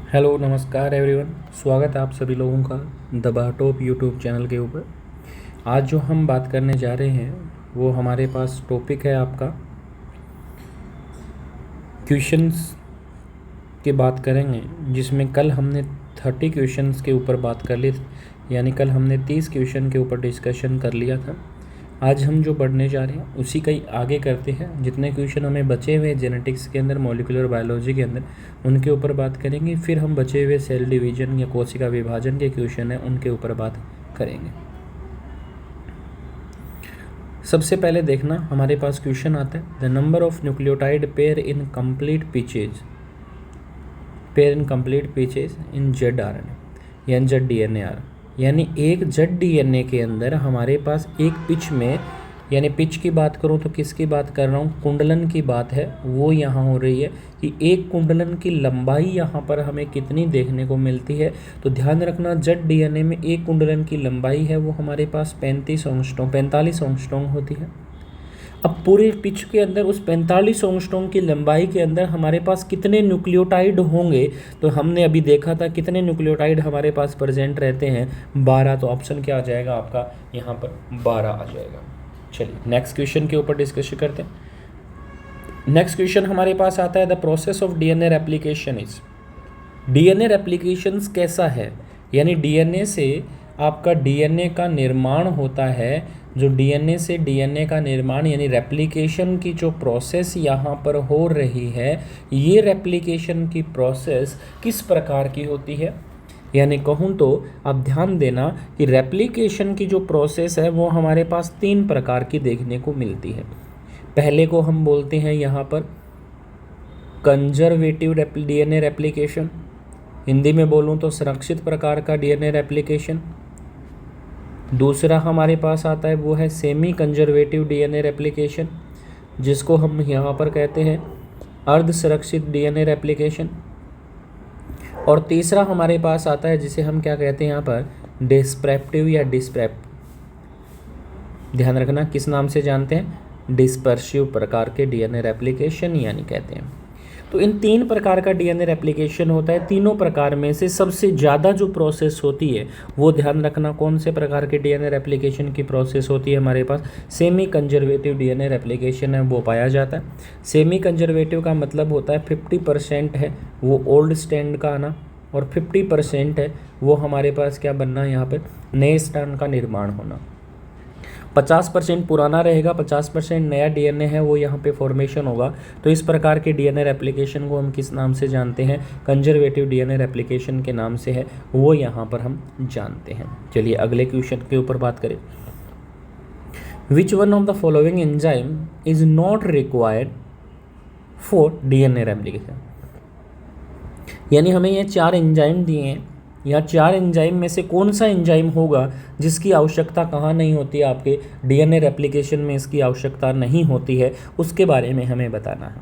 Hello नमस्कार everyone. स्वागत है आप सभी लोगों का द बाटोप यूट्यूब चैनल के ऊपर। आज जो हम बात करने जा रहे हैं वो हमारे पास टॉपिक है आपका क्वेश्चंस की बात करेंगे, जिसमें कल हमने 30 क्वेश्चंस के ऊपर बात कर ली थी, यानी कल हमने 30 क्वेश्चन के ऊपर डिस्कशन कर लिया था। आज हम जो पढ़ने जा रहे हैं उसी का ही आगे करते हैं। जितने क्वेश्चन हमें बचे हुए जेनेटिक्स के अंदर, मॉलिक्यूलर बायोलॉजी के अंदर, उनके ऊपर बात करेंगे। फिर हम बचे हुए सेल डिवीजन या कोशिका विभाजन के क्वेश्चन हैं उनके ऊपर बात करेंगे। सबसे पहले देखना, हमारे पास क्वेश्चन आता है the number of nucleotide pair in complete pitches in Z R N A या Z D N A R, यानी एक जेड डी एन ए के अंदर हमारे पास एक पिच में, यानी पिच की बात करूँ तो किसकी बात कर रहा हूँ, कुंडलन की बात है। वो यहाँ हो रही है कि एक कुंडलन की लंबाई यहाँ पर हमें कितनी देखने को मिलती है। तो ध्यान रखना, जेड डी एन ए में एक कुंडलन की लंबाई है वो हमारे पास 45 एंगस्ट्रॉम होती है। अब पूरे पिच के अंदर उस 45 एंगस्ट्रॉम की लंबाई के अंदर हमारे पास कितने न्यूक्लियोटाइड होंगे, तो हमने अभी देखा था कितने न्यूक्लियोटाइड हमारे पास प्रेजेंट रहते हैं, 12। तो ऑप्शन क्या आ जाएगा आपका यहाँ पर, 12 आ जाएगा। चलिए नेक्स्ट क्वेश्चन के ऊपर डिस्कशन करते हैं। नेक्स्ट क्वेश्चन हमारे पास आता है the process of DNA replication is. DNA replication कैसा है, यानी डीएनए से आपका डीएनए का निर्माण होता है। जो डीएनए से डीएनए का निर्माण यानी रेप्लिकेशन की जो प्रोसेस यहाँ पर हो रही है, ये रेप्लिकेशन की प्रोसेस किस प्रकार की होती है, यानी कहूँ तो आप ध्यान देना कि रेप्लिकेशन की जो प्रोसेस है वो हमारे पास 3 प्रकार की देखने को मिलती है। पहले को हम बोलते हैं यहाँ पर कंजर्वेटिव डीएनए रेप्लिकेशन, हिंदी में बोलूँ तो संरक्षित प्रकार का डीएनए रेप्लिकेशन। दूसरा हमारे पास आता है वो है सेमी कंजर्वेटिव डीएनए रेप्लिकेशन, जिसको हम यहाँ पर कहते हैं अर्ध सुरक्षित डीएनए रेप्लिकेशन। और तीसरा हमारे पास आता है जिसे हम क्या कहते हैं यहाँ पर, डिस्पेप्टिव या डिस्पेप। ध्यान रखना किस नाम से जानते हैं, डिस्पर्सिव प्रकार के डीएनए रेप्लिकेशन यानी कहते हैं। तो इन 3 प्रकार का डीएनए रेप्लिकेशन होता है। तीनों प्रकार में से सबसे ज़्यादा जो प्रोसेस होती है वो ध्यान रखना कौन से प्रकार के डीएनए रेप्लिकेशन की प्रोसेस होती है, हमारे पास सेमी कंजर्वेटिव डीएनए रेप्लिकेशन है वो पाया जाता है। सेमी कंजर्वेटिव का मतलब होता है 50% है वो ओल्ड स्ट्रैंड का आना और 50% है वो हमारे पास क्या बनना, यहाँ पर नए स्ट्रैंड का निर्माण होना। 50% पुराना रहेगा, 50% नया डीएनए है वो यहाँ पे फॉर्मेशन होगा। तो इस प्रकार के डीएनए रेप्लिकेशन को हम किस नाम से जानते हैं, कंजर्वेटिव डीएनए रेप्लिकेशन के नाम से है वो यहाँ पर हम जानते हैं। चलिए अगले क्वेश्चन के ऊपर बात करें। Which one of the following enzyme is not required for DNA replication, यानी हमें ये 4 एंजाइम दिए हैं, या 4 एंजाइम में से कौन सा एंजाइम होगा जिसकी आवश्यकता कहाँ नहीं होती है, आपके डीएनए रेप्लिकेशन में इसकी आवश्यकता नहीं होती है, उसके बारे में हमें बताना है।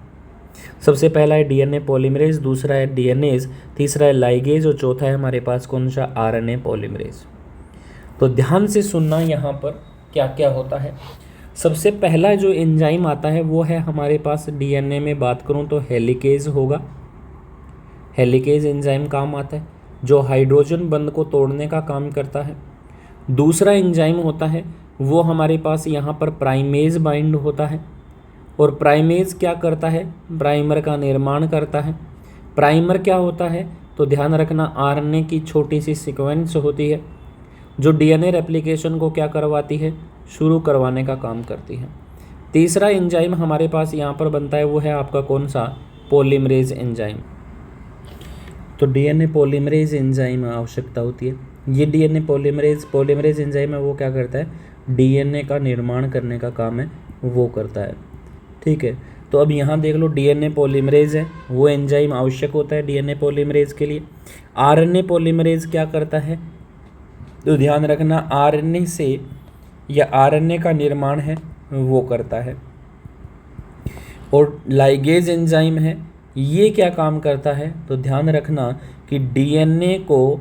सबसे पहला है डीएनए पॉलीमरेज, दूसरा है डीएनएज, तीसरा है लाइगेज और चौथा है हमारे पास कौन सा, आरएनए पॉलीमरेज। तो ध्यान से सुनना यहाँ पर क्या क्या होता है। सबसे पहला जो एंजाइम आता है वो है हमारे पास, डीएनए में बात करूँ तो हेलिकेज होगा। हेलिकेज एंजाइम काम आता है जो हाइड्रोजन बंध को तोड़ने का काम करता है। दूसरा एंजाइम होता है वो हमारे पास यहाँ पर प्राइमेज बाइंड होता है, और प्राइमेज क्या करता है, प्राइमर का निर्माण करता है। प्राइमर क्या होता है, तो ध्यान रखना आरएनए की छोटी सी सीक्वेंस होती है जो डीएनए रेप्लिकेशन को क्या करवाती है, शुरू करवाने का काम करती है। तीसरा एंजाइम हमारे पास यहाँ पर बनता है वो है आपका कौन सा, पॉलीमरेज एंजाइम। तो डीएनए पॉलीमरेज एंजाइम आवश्यकता होती है। ये डीएनए पॉलीमरेज एंजाइम है वो क्या करता है, डीएनए का निर्माण करने का काम है वो करता है। ठीक है, तो अब यहाँ देख लो डीएनए पॉलीमरेज है वो एंजाइम आवश्यक होता है डीएनए पॉलीमरेज के लिए। आरएनए पॉलीमरेज क्या करता है, तो ध्यान रखना आरएनए से या आरएनए का निर्माण है वो करता है। और लाइगेज एंजाइम है ये क्या काम करता है, तो ध्यान रखना कि डीएनए को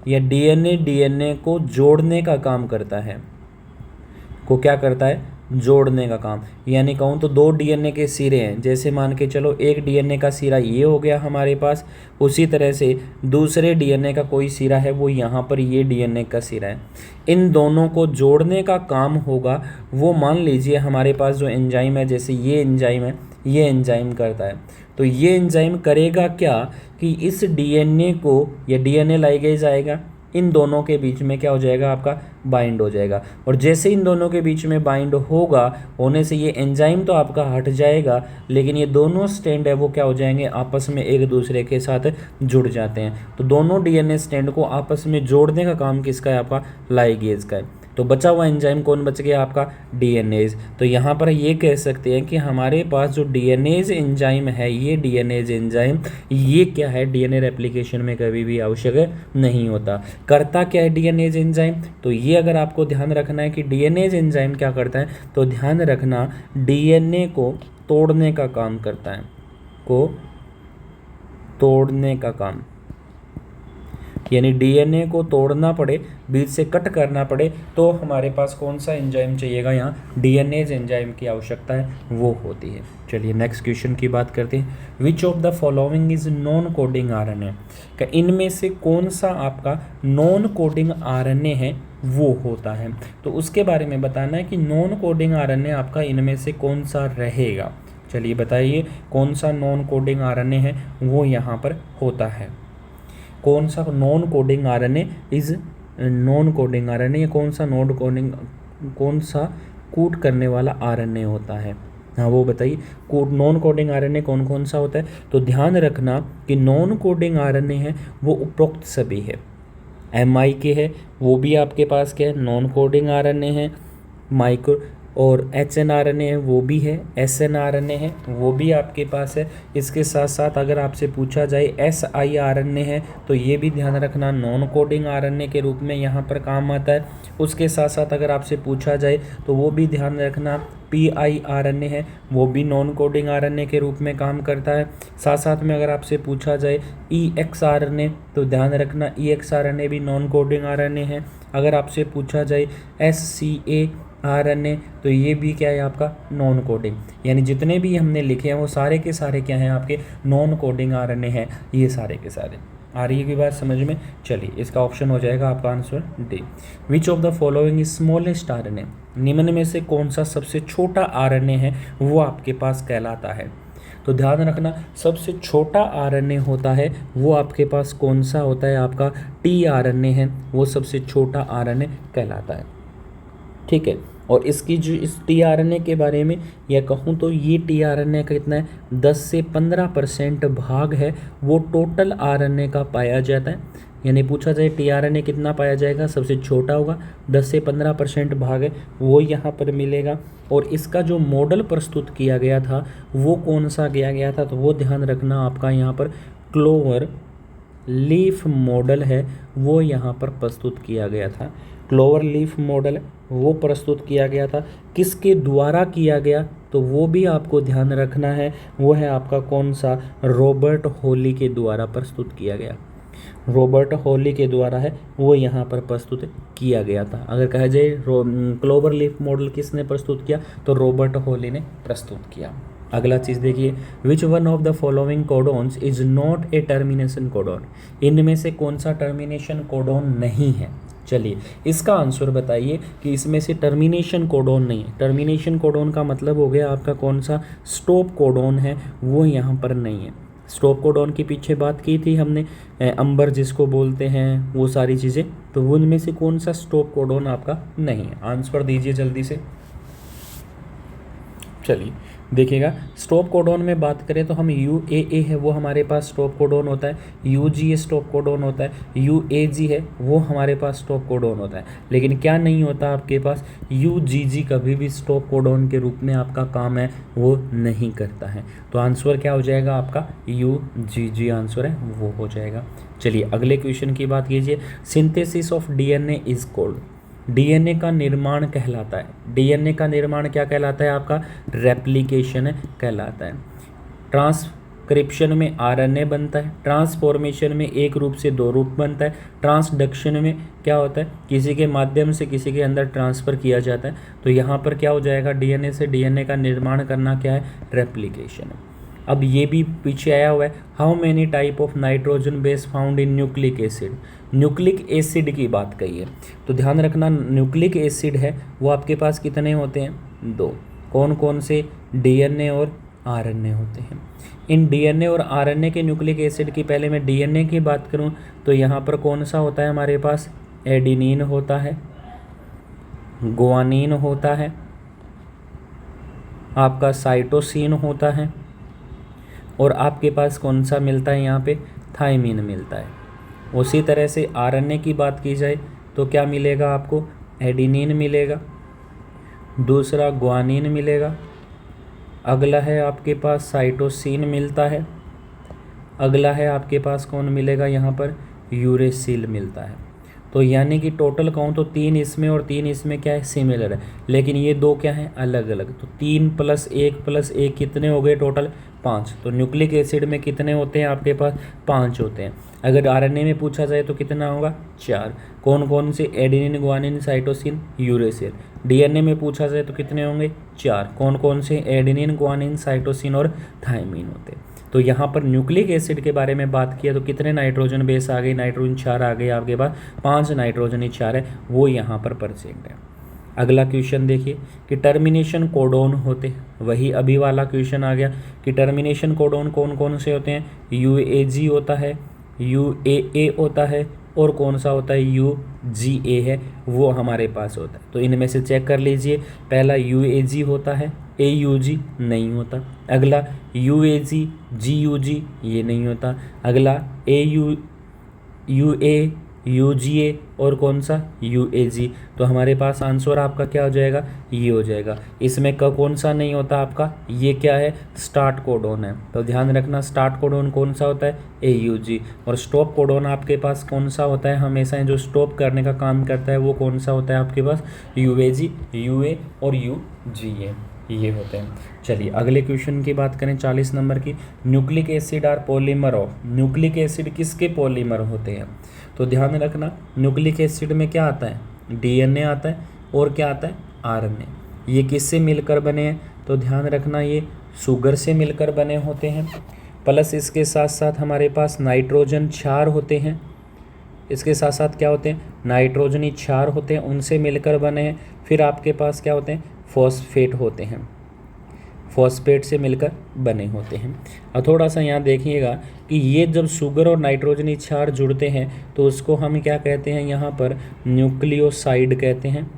या डीएनए को जोड़ने का काम करता है। को क्या करता है, जोड़ने का काम। यानी कहूँ तो दो डीएनए के सिरे हैं, जैसे मान के चलो एक डीएनए का सिरा ये हो गया हमारे पास, उसी तरह से दूसरे डीएनए का कोई सिरा है वो यहाँ पर ये डीएनए का सिरा है। इन दोनों को जोड़ने का काम होगा वो, मान लीजिए हमारे पास जो एंजाइम है, जैसे ये एंजाइम है, ये एंजाइम करता है। तो ये एंजाइम करेगा क्या कि इस डीएनए को, या डीएनए लाइगेज आएगा, इन दोनों के बीच में क्या हो जाएगा आपका, बाइंड हो जाएगा। और जैसे इन दोनों के बीच में बाइंड होगा, होने से ये एंजाइम तो आपका हट जाएगा, लेकिन ये दोनों स्ट्रैंड है वो क्या हो जाएंगे, आपस में एक दूसरे के साथ जुड़ जाते हैं। तो दोनों डीएनए स्ट्रैंड को आपस में जोड़ने का काम किसका है, आपका लाइगेज का है। तो बचा हुआ एंजाइम कौन बच गया, आपका डीएनएज। तो यहाँ पर ये कह सकते हैं कि हमारे पास जो डीएनएज एंजाइम है, ये डीएनएज एंजाइम ये क्या है, डीएनए रेप्लिकेशन में कभी भी आवश्यक नहीं होता। करता क्या है डीएनएज एंजाइम, तो ये अगर आपको ध्यान रखना है कि डीएनएज एंजाइम क्या करता है, तो ध्यान रखना डीएनए को तोड़ने का काम करता है, को तोड़ने का काम। यानी डीएनए को तोड़ना पड़े, बीच से कट करना पड़े, तो हमारे पास कौन सा एंजाइम चाहिएगा, यहाँ डीएनएज एंजाइम की आवश्यकता है वो होती है। चलिए नेक्स्ट क्वेश्चन की बात करते हैं। Which of the following is non coding RNA, का इनमें से कौन सा आपका नॉन कोडिंग आरएनए है वो होता है। तो उसके बारे में बताना है कि नॉन कोडिंग आरएनए आपका इनमें से कौन सा रहेगा। चलिए बताइए कौन सा नॉन कोडिंग आरएनए है वो यहाँ पर होता है। कौन सा non coding RNA is non coding RNA, या कौन सा नॉन कोडिंग, कौन सा कोड करने वाला आरएनए होता है, हाँ वो बताइए। नॉन कोडिंग आरएनए कौन कौन सा होता है, तो ध्यान रखना कि नॉन कोडिंग आरएनए है वो उपरोक्त सभी है। MIK है वो भी आपके पास क्या है, नॉन कोडिंग आरएनए है। माइक्रो और HNRNA है वो भी है, SNRNA है वो भी आपके पास है। इसके साथ साथ अगर आपसे पूछा जाए SIRNA है तो ये भी ध्यान रखना नॉन कोडिंग RNA के रूप में यहाँ पर काम आता है। उसके साथ साथ अगर आपसे पूछा जाए तो वो भी ध्यान रखना PIRNA है वो भी नॉन कोडिंग RNA के रूप में काम करता है। साथ साथ में अगर आपसे पूछा जाए EXRNA तो ध्यान रखना EXRNA भी नॉन कोडिंग RNA है। अगर आपसे पूछा जाए SCARNA तो ये भी क्या है आपका नॉन कोडिंग, यानी जितने भी हमने लिखे हैं वो सारे के सारे क्या हैं आपके नॉन कोडिंग RNA हैं, ये सारे के सारे। आ रही है की बात समझ में। चलिए इसका ऑप्शन हो जाएगा आपका answer D. Which of the following is smallest RNA, निम्न में से कौन सा सबसे छोटा RNA है वो आपके पास कहलाता है। तो ध्यान रखना सबसे छोटा RNA होता है वो आपके पास कौन सा होता है, आपका tRNA है वो सबसे छोटा RNA कहलाता है। ठीक है, और इसकी जो इस tRNA के बारे में यह कहूँ तो ये tRNA का कितना है 10 से 15% भाग है वो टोटल RNA का पाया जाता है। यानी पूछा जाए tRNA कितना पाया जाएगा, सबसे छोटा होगा 10 से 15% भाग है वो यहाँ पर मिलेगा। और इसका जो मॉडल प्रस्तुत किया गया था वो कौन सा किया गया था, तो वो ध्यान रखना आपका यहाँ पर क्लोवर लीफ मॉडल है वो यहाँ पर प्रस्तुत किया गया था। क्लोवर लीफ मॉडल वो प्रस्तुत किया गया था, किसके द्वारा किया गया तो वो भी आपको ध्यान रखना है, वो है आपका कौन सा, रॉबर्ट हॉली के द्वारा प्रस्तुत किया गया। रॉबर्ट हॉली के द्वारा है वो यहाँ पर प्रस्तुत किया गया था। अगर कहा जाए क्लोवर लीफ मॉडल किसने प्रस्तुत किया, तो रॉबर्ट हॉली ने प्रस्तुत किया। अगला चीज़ देखिए, which one of the following codons is not a termination codon, इनमें से कौन सा टर्मिनेशन कोडोन नहीं है। चलिए इसका आंसर बताइए कि इसमें से टर्मिनेशन कोडोन नहीं है। टर्मिनेशन कोडोन का मतलब हो गया आपका कौन सा स्टॉप कोडोन है वो यहाँ पर नहीं है। स्टॉप कोडोन के पीछे बात की थी हमने, अंबर जिसको बोलते हैं वो सारी चीज़ें, तो उनमें से कौन सा स्टॉप कोडोन आपका नहीं है। आंसर दीजिए जल्दी से। चलिए देखिएगा, स्टॉप कोडोन में बात करें तो हम UAA है वो हमारे पास स्टॉप कोडोन होता है, UGA स्टॉप कोडोन होता है, UAG है वो हमारे पास स्टॉप कोडोन होता है। लेकिन क्या नहीं होता आपके पास, UGG कभी भी स्टॉप कोडोन के रूप में आपका काम है वो नहीं करता है। तो आंसर क्या हो जाएगा आपका, UGG आंसर है वो हो जाएगा। चलिए अगले क्वेश्चन की बात कीजिए, synthesis of DNA is called, DNA का निर्माण कहलाता है। DNA का निर्माण क्या कहलाता है आपका, रेप्लिकेशन कहलाता है। ट्रांसक्रिप्शन में आरएनए बनता है, ट्रांसफॉर्मेशन में एक रूप से दो रूप बनता है, ट्रांसडक्शन में क्या होता है, किसी के माध्यम से किसी के अंदर ट्रांसफ़र किया जाता है। तो यहाँ पर क्या हो जाएगा, डीएनए से डीएनए का निर्माण करना क्या है, रेप्लिकेशन है। अब ये भी पीछे आया हुआ है, how many type of nitrogen base found in nucleic acid. Nucleic acid की बात कही है, तो ध्यान रखना न्यूक्लिक एसिड है वो आपके पास कितने होते हैं, 2। कौन कौन से, डीएनए और आरएनए होते हैं। इन डीएनए और आरएनए के न्यूक्लिक एसिड की पहले मैं डीएनए की बात करूं तो यहाँ पर कौन सा होता है हमारे पास, एडिनिन होता है, ग्वानिन होता है, आपका साइटोसिन होता है, और आपके पास कौन सा मिलता है यहाँ पे, थाइमिन मिलता है। उसी तरह से आरएनए की बात की जाए तो क्या मिलेगा आपको, एडिनिन मिलेगा, दूसरा ग्वानिन मिलेगा, अगला है आपके पास साइटोसिन मिलता है, अगला है आपके पास कौन मिलेगा यहाँ पर, यूरेसिल मिलता है। तो यानी कि टोटल कहूँ तो 3 इसमें और 3 इसमें क्या है, सिमिलर है, लेकिन ये 2 क्या है, अलग अलग। तो 3 + 1 कितने हो गए, टोटल 5। तो न्यूक्लिक एसिड में कितने होते हैं आपके पास, 5 होते हैं। अगर आरएनए में पूछा जाए तो कितना होगा, 4। कौन कौन से, adenine, guanine, cytosine, uracil. DNA में पूछा जाए तो कितने होंगे, 4। कौन कौन से, एडेनिन, ग्वानिन, साइटोसिन और थाइमिन होते हैं। तो यहाँ पर न्यूक्लिक एसिड के बारे में बात किया तो कितने नाइट्रोजन बेस आ गए, नाइट्रोजन 4 आ गए आपके पास, 5 नाइट्रोजन ही 4 है, वो यहाँ पर प्रेजेंट है। अगला क्वेश्चन देखिए कि टर्मिनेशन कोडोन होते, वही अभी वाला क्वेश्चन आ गया कि टर्मिनेशन कोडोन कौन कौन से होते हैं, यूएजी होता है, यूएए होता है, और कौन सा होता है, यूजीए है, वो हमारे पास होता है। तो इनमें से चेक कर लीजिए, पहला यूएजी होता है, एयूजी नहीं होता, अगला यूएजी, जीयूजी ये नहीं होता, अगला यूए, यूजीए, और कौन सा, यूएजी। तो हमारे पास आंसर आपका क्या हो जाएगा, ये हो जाएगा। इसमें कौन सा नहीं होता आपका, ये क्या है, स्टार्ट कोडोन है। तो ध्यान रखना स्टार्ट कोडोन कौन सा होता है, एयूजी, और स्टॉप कोडोन आपके पास कौन सा होता है, हमेशा जो स्टॉप करने का काम करता है वो कौन सा होता है आपके पास, यूएजी, यूए और यूजीए, ये होते हैं। चलिए अगले क्वेश्चन की बात करें 40 नंबर की, nucleic acid are polymer of. Nucleic acid किसके पॉलीमर होते हैं, तो ध्यान रखना न्यूक्लिक एसिड में क्या आता है, डीएनए आता है, और क्या आता है, आरएनए। ये किससे मिलकर बने हैं, तो ध्यान रखना ये शुगर से मिलकर बने होते हैं, प्लस इसके साथ साथ हमारे पास नाइट्रोजन क्षार होते हैं, इसके साथ साथ क्या होते हैं, नाइट्रोजनी क्षार होते हैं, उनसे मिलकर बने हैं। फिर आपके पास क्या होते हैं, फॉस्फेट होते हैं, फॉस्फेट से मिलकर बने होते हैं। अब थोड़ा सा यहाँ देखिएगा कि ये जब शुगर और नाइट्रोजनी क्षार जुड़ते हैं तो उसको हम क्या कहते हैं, यहाँ पर न्यूक्लियोसाइड कहते हैं।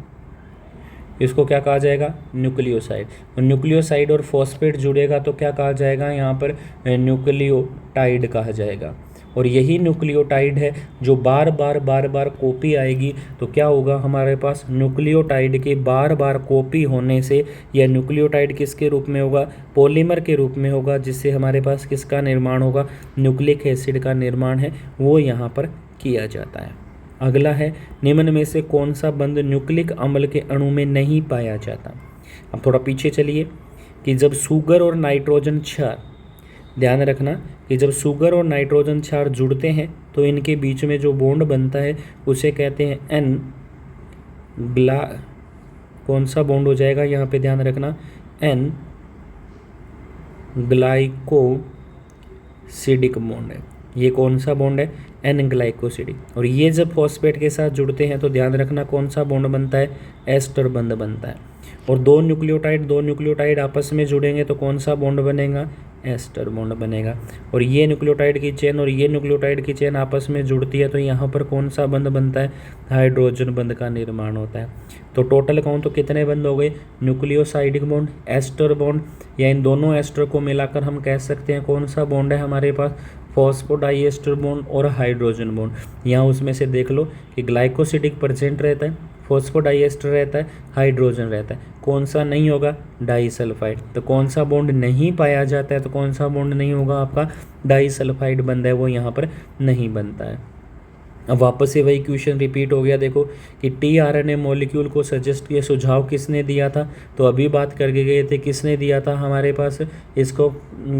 इसको क्या कहा जाएगा, न्यूक्लियोसाइड। और न्यूक्लियोसाइड और फॉस्फेट जुड़ेगा तो क्या कहा जाएगा, यहाँ पर न्यूक्लियोटाइड कहा जाएगा। और यही न्यूक्लियोटाइड है जो बार बार कॉपी आएगी तो क्या होगा हमारे पास, न्यूक्लियोटाइड के बार बार कॉपी होने से यह न्यूक्लियोटाइड किसके रूप में होगा, पॉलीमर के रूप में होगा, जिससे हमारे पास किसका निर्माण होगा, न्यूक्लिक एसिड का निर्माण है वो यहाँ पर किया जाता है। अगला है, निम्न में से कौन सा बंध न्यूक्लिक अम्ल के अणु में नहीं पाया जाता। अब थोड़ा पीछे चलिए कि जब शुगर और नाइट्रोजन क्षार, ध्यान रखना कि जब शुगर और नाइट्रोजन क्षार जुड़ते हैं तो इनके बीच में जो बॉन्ड बनता है उसे कहते हैं एन कौन सा बॉन्ड हो जाएगा, यहाँ पे ध्यान रखना, एन ग्लाइकोसिडिक बॉन्ड है। ये कौन सा बॉन्ड है, एन ग्लाइकोसिडिक। और ये जब फॉस्फेट के साथ जुड़ते हैं तो ध्यान रखना कौन सा बॉन्ड बनता है, एस्टर बंध बनता है। और दो न्यूक्लियोटाइड आपस में जुड़ेंगे तो कौन सा बॉन्ड बनेगा, एस्टर बॉन्ड बनेगा। और ये न्यूक्लियोटाइड की चेन और ये न्यूक्लियोटाइड की चेन आपस में जुड़ती है तो यहाँ पर कौन सा बंध बनता है, हाइड्रोजन बंध का निर्माण होता है। तो टोटल कहूँ तो कितने बंध हो गए, न्यूक्लियोसाइडिक बॉन्ड, एस्टर बॉन्ड, या इन दोनों एस्टर को मिलाकर हम कह सकते हैं कौन सा बॉन्ड है हमारे पास, फॉस्फोडाइएस्टर बॉन्ड और हाइड्रोजन बॉन्ड। यहाँ उसमें से देख लो कि ग्लाइकोसिडिक प्रेजेंट रहता है, फॉस्फोडाइएस्टर रहता है, हाइड्रोजन रहता है, कौन सा नहीं होगा, डाइसल्फाइड। तो कौन सा बॉन्ड नहीं पाया जाता है, तो कौन सा बॉन्ड नहीं होगा आपका, डाइसल्फाइड बंध है वो यहाँ पर नहीं बनता है। अब वापस से वही क्वेश्चन रिपीट हो गया। देखो कि टीआरएनए मॉलिक्यूल को सजेस्ट किया, सुझाव किसने दिया था, तो अभी बात करके गए थे किसने दिया था हमारे पास इसको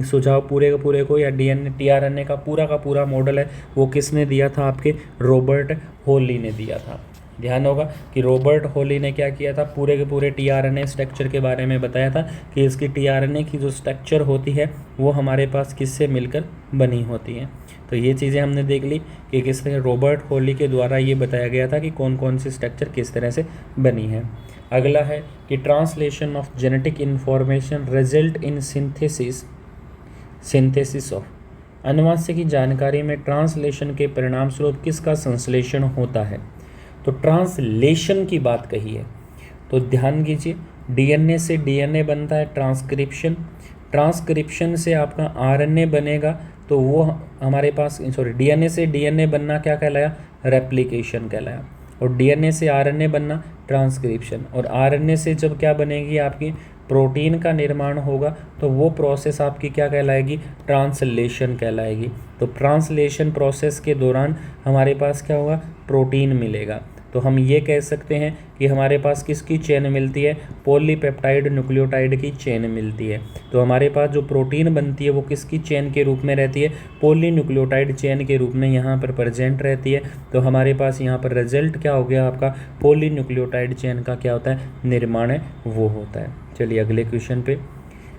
सुझाव पूरे का पूरे को, या डीएनए टीआरएनए का पूरा मॉडल है वो किसने दिया था, आपके रॉबर्ट हॉली ने दिया था। ध्यान होगा कि रॉबर्ट हॉली ने क्या किया था, पूरे के पूरे टीआरएनए स्ट्रक्चर के बारे में बताया था कि इसकी टीआरएनए की जो स्ट्रक्चर होती है वो हमारे पास किससे मिलकर बनी होती है। तो ये चीज़ें हमने देख ली कि किस तरह रॉबर्ट हॉली के द्वारा ये बताया गया था कि कौन कौन सी स्ट्रक्चर किस तरह से बनी है। अगला है कि translation of genetic information result in synthesis of, अनुवांशिक की जानकारी में ट्रांसलेशन के परिणाम स्वरूप किसका संश्लेषण होता है। तो ट्रांसलेशन की बात कही है, तो ध्यान कीजिए डीएनए से डीएनए बनता है ट्रांसक्रिप्शन, ट्रांसक्रिप्शन से आपका आरएनए बनेगा, तो वो हमारे पास डीएनए से डीएनए बनना क्या कहलाया, रेप्लिकेशन कहलाया, और डीएनए से आरएनए बनना ट्रांसक्रिप्शन, और आरएनए से जब क्या बनेगी आपकी प्रोटीन का निर्माण होगा तो वो प्रोसेस आपकी क्या कहलाएगी, ट्रांसलेशन कहलाएगी। तो ट्रांसलेशन प्रोसेस के दौरान हमारे पास क्या होगा, प्रोटीन मिलेगा। तो हम ये कह सकते हैं कि हमारे पास किसकी चेन मिलती है, पॉलीपेप्टाइड न्यूक्लियोटाइड की चेन मिलती है। तो हमारे पास जो प्रोटीन बनती है वो किसकी चेन के रूप में रहती है, पॉलीन्यूक्लियोटाइड चेन के रूप में यहाँ पर प्रेजेंट रहती है। तो हमारे पास यहाँ पर रिजल्ट क्या हो गया, आपका पॉलीन्यूक्लियोटाइड चेन का क्या होता है, निर्माण है वो होता है। चलिए अगले क्वेश्चन पे,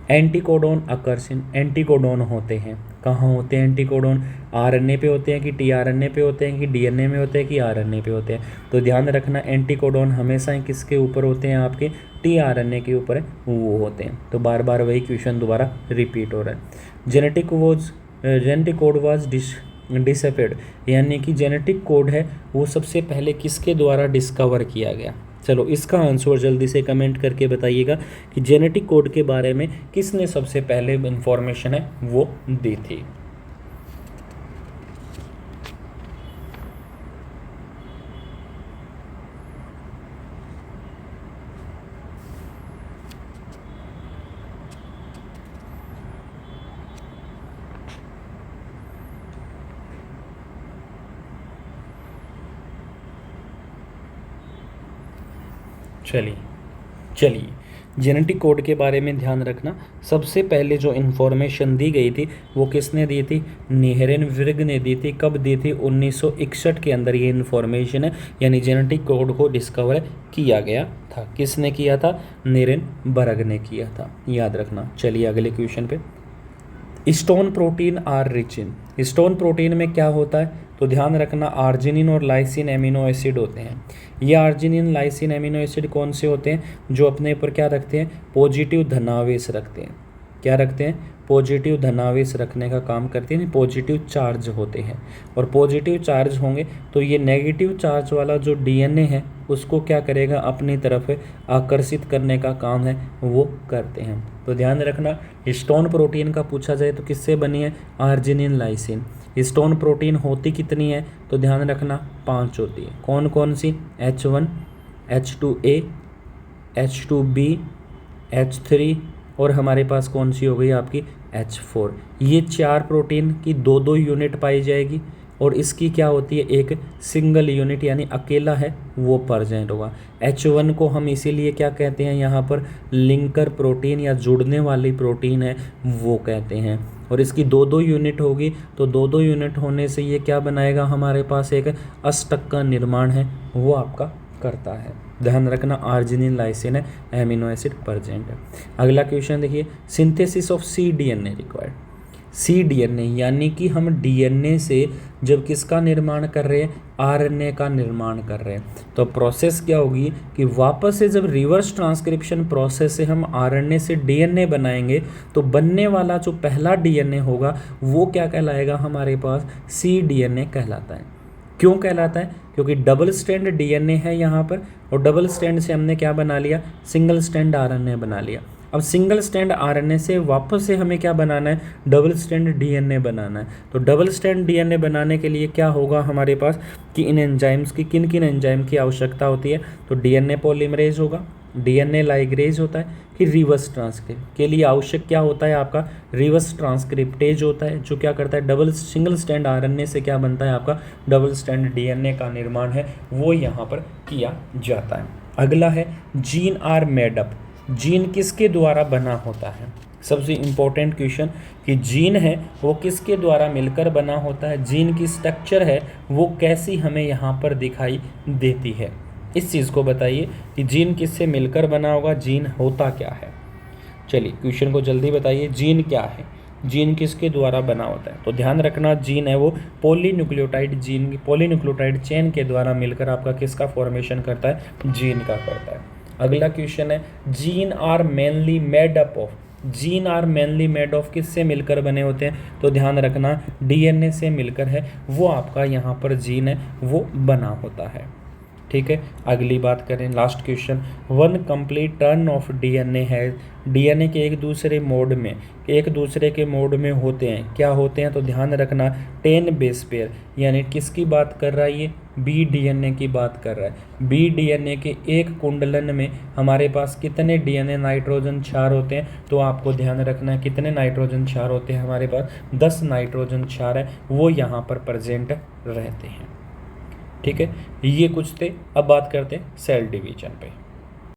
एंटीकोडोन अकर्स इन, एंटीकोडोन होते हैं कहाँ होते हैं, एंटीकोडोन आरएनए पे होते हैं कि टीआरएनए पे होते हैं कि डीएनए में होते हैं कि आरएनए पे होते हैं। तो ध्यान रखना एंटीकोडोन हमेशा ही किसके ऊपर होते हैं, आपके टीआरएनए के ऊपर वो होते हैं। तो बार बार वही क्वेश्चन दोबारा रिपीट हो रहा है। जेनेटिक कोड वाज डिसअपेयर्ड, यानी कि जेनेटिक कोड है वो सबसे पहले किसके द्वारा डिस्कवर किया गया। चलो इसका आंसर जल्दी से कमेंट करके बताइएगा कि जेनेटिक कोड के बारे में किसने सबसे पहले इंफॉर्मेशन है वो दी थी। चलिए जेनेटिक कोड के बारे में ध्यान रखना, सबसे पहले जो इन्फॉर्मेशन दी गई थी वो किसने दी थी, नीरेनबर्ग ने दी थी। कब दी थी, 1961 के अंदर ये इन्फॉर्मेशन है, यानी जेनेटिक कोड को डिस्कवर किया गया था। किसने किया था, नीरेनबर्ग ने किया था, याद रखना। चलिए अगले क्वेश्चन पे, stone protein are rich in, stone protein में क्या होता है, तो ध्यान रखना आर्जिनिन और लाइसिन एमिनो एसिड होते हैं। ये आर्जिनिन लाइसिन एमिनो एसिड कौन से होते हैं, जो अपने ऊपर क्या रखते हैं, पॉजिटिव धनावेश रखते हैं। क्या रखते हैं, पॉजिटिव धनावेश रखने का काम करते हैं, पॉजिटिव चार्ज होते हैं। और पॉजिटिव चार्ज होंगे तो ये नेगेटिव चार्ज वाला जो डीएनए है उसको क्या करेगा, अपनी तरफ आकर्षित करने का काम है वो करते हैं। तो ध्यान रखना हिस्टोन प्रोटीन का पूछा जाए तो किससे बनी है, आर्जिनिन लाइसिन। हिस्टोन प्रोटीन होती कितनी है, तो ध्यान रखना 5 होती है। कौन कौन सी, H1, H2A, H2B, H3 और हमारे पास कौन सी हो गई आपकी H4। ये 4 प्रोटीन की 2-2 यूनिट पाई जाएगी, और इसकी क्या होती है, एक सिंगल यूनिट यानी अकेला है वो प्रेजेंट होगा। H1 को हम इसीलिए क्या कहते हैं, यहाँ पर लिंकर प्रोटीन या जुड़ने वाली प्रोटीन है वो कहते हैं। और इसकी 2-2 यूनिट होगी, तो 2-2 यूनिट होने से ये क्या बनाएगा, हमारे पास एक अष्टक का निर्माण है वो आपका करता है। ध्यान रखना आर्जिनिन लाइसिन है, एमिनो एसिड प्रेजेंट है। अगला क्वेश्चन देखिए, synthesis of c DNA required. C DNA यानी कि हम डीएनए से जब किसका निर्माण कर रहे हैं, आरएनए का निर्माण कर रहे हैं, तो प्रोसेस क्या होगी कि वापस से जब रिवर्स ट्रांसक्रिप्शन प्रोसेस से हम आरएनए से डीएनए बनाएंगे तो बनने वाला जो पहला डीएनए होगा वो क्या कहलाएगा, हमारे पास सी डीएनए कहलाता है। क्यों कहलाता है, क्योंकि डबल स्ट्रैंड डीएनए है यहाँ पर, और डबल स्ट्रैंड से हमने क्या बना लिया, सिंगल स्ट्रैंड आरएनए बना लिया। अब सिंगल स्ट्रैंड आरएनए से वापस से हमें क्या बनाना है, डबल स्ट्रैंड डीएनए बनाना है। तो डबल स्ट्रैंड डीएनए बनाने के लिए क्या होगा हमारे पास कि इन एंजाइम्स की किन किन एंजाइम की आवश्यकता होती है, तो डीएनए पॉलीमरेज होगा, डीएनए लाइगेज होता है कि रिवर्स ट्रांसक्रिप्ट के लिए आवश्यक क्या होता है आपका रिवर्स ट्रांसक्रिप्टेज होता है, जो क्या करता है डबल सिंगल स्टैंड आरएनए से क्या बनता है आपका डबल स्टैंड डीएनए का निर्माण है वो यहाँ पर किया जाता है। अगला है जीन आर मेडअप, जीन किसके द्वारा बना होता है, सबसे इम्पोर्टेंट क्वेश्चन कि जीन है वो किसके द्वारा मिलकर बना होता है, जीन की स्ट्रक्चर है वो कैसी हमें यहाँ पर दिखाई देती है, इस चीज़ को बताइए कि जीन किससे मिलकर बना होगा, जीन होता क्या है। चलिए क्वेश्चन को जल्दी बताइए, जीन क्या है, जीन किसके द्वारा बना होता है। तो ध्यान रखना जीन है वो पॉलीन्यूक्लियोटाइड जीन पॉलीन्यूक्लियोटाइड चेन के द्वारा मिलकर आपका किसका फॉर्मेशन करता है, जीन का करता है। अगला क्वेश्चन है gene are mainly made up of, gene are mainly made of किससे मिलकर बने होते हैं, तो ध्यान रखना डीएनए से मिलकर है वो आपका यहाँ पर जीन है वो बना होता है। ठीक है, अगली बात करें last question, one complete turn off DNA है, डीएनए के एक दूसरे के मोड में होते हैं, क्या होते हैं, तो ध्यान रखना 10 बेस पेयर, यानी किसकी बात कर रहा है ये बी डीएनए की बात कर रहा है। बी डीएनए के एक कुंडलन में हमारे पास कितने डीएनए नाइट्रोजन क्षार होते हैं, तो आपको ध्यान रखना है कितने नाइट्रोजन क्षार होते हैं, हमारे पास 10 नाइट्रोजन क्षार है वो यहाँ पर प्रेजेंट रहते हैं। ठीक है, ये कुछ थे। अब बात करते हैं सेल डिवीजन पे।